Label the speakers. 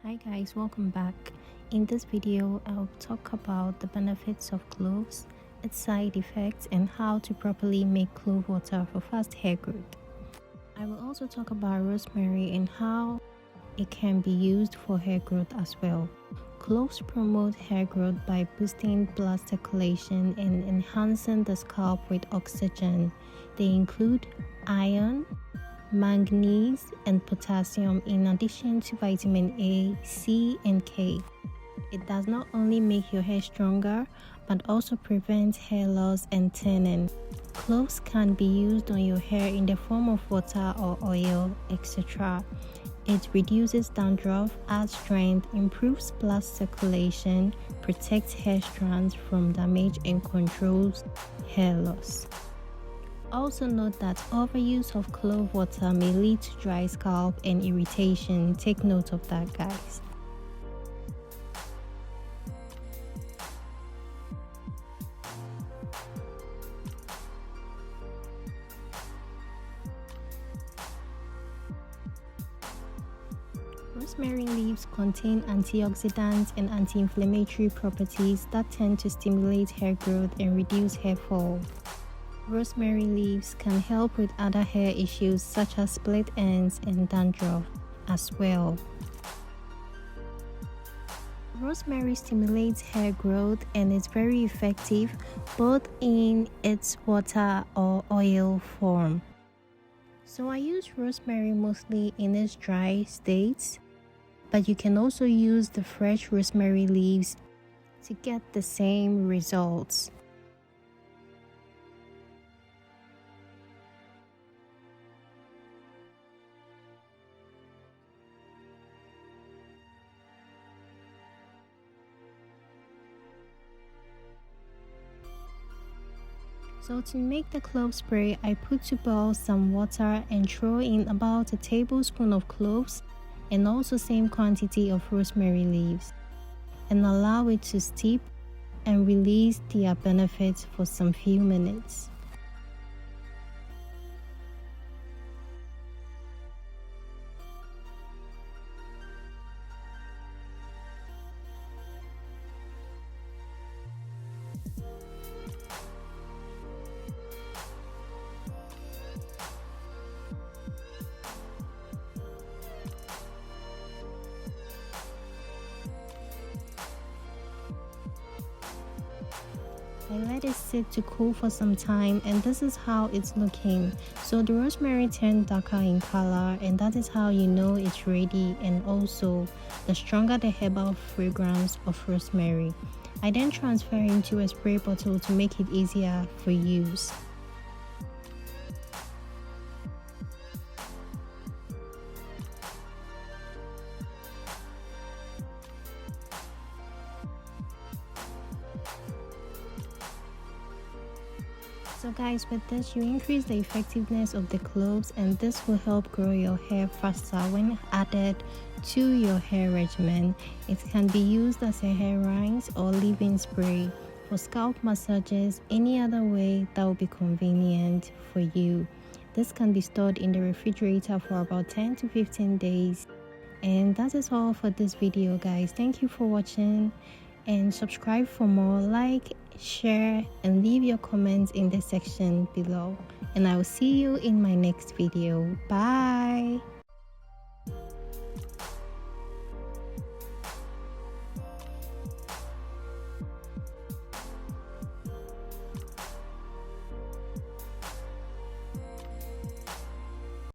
Speaker 1: Hi guys, welcome back. In this video, I'll talk about the benefits of cloves, its side effects, and how to properly make clove water for fast hair growth. I will also talk about rosemary and how it can be used for hair growth as well. Cloves promote hair growth by boosting blood circulation and enhancing the scalp with oxygen. They include iron, manganese, and potassium in addition to vitamin A, C, and K. It does not only make your hair stronger, but also prevents hair loss and thinning. Cloves can be used on your hair in the form of water or oil, etc. It reduces dandruff, adds strength, improves blood circulation, protects hair strands from damage, and controls hair loss. Also note that overuse of clove water may lead to dry scalp and irritation. Take note of that, guys. Rosemary leaves contain antioxidants and anti-inflammatory properties that tend to stimulate hair growth and reduce hair fall. Rosemary leaves can help with other hair issues such as split ends and dandruff as well. Rosemary stimulates hair growth and is very effective both in its water or oil form. So I use rosemary mostly in its dry states, but you can also use the fresh rosemary leaves to get the same results. So to make the clove spray, I put to boil some water and throw in about a tablespoon of cloves and also same quantity of rosemary leaves, and allow it to steep and release their benefits for some few minutes. I let it sit to cool for some time, and this is how it's looking. So the rosemary turned darker in color, and that is how you know it's ready, and also the stronger the herbal fragrance of rosemary. I then transfer into a spray bottle to make it easier for use. So guys, with this you increase the effectiveness of the cloves, and this will help grow your hair faster when added to your hair regimen. It can be used as a hair rinse or leave-in spray for scalp massages, any other way that will be convenient for you. This can be stored in the refrigerator for about 10 to 15 days. And that is all for this video, guys. Thank you for watching, and subscribe for more. Like, share, and leave your comments in the section below, and I will see you in my next video. Bye.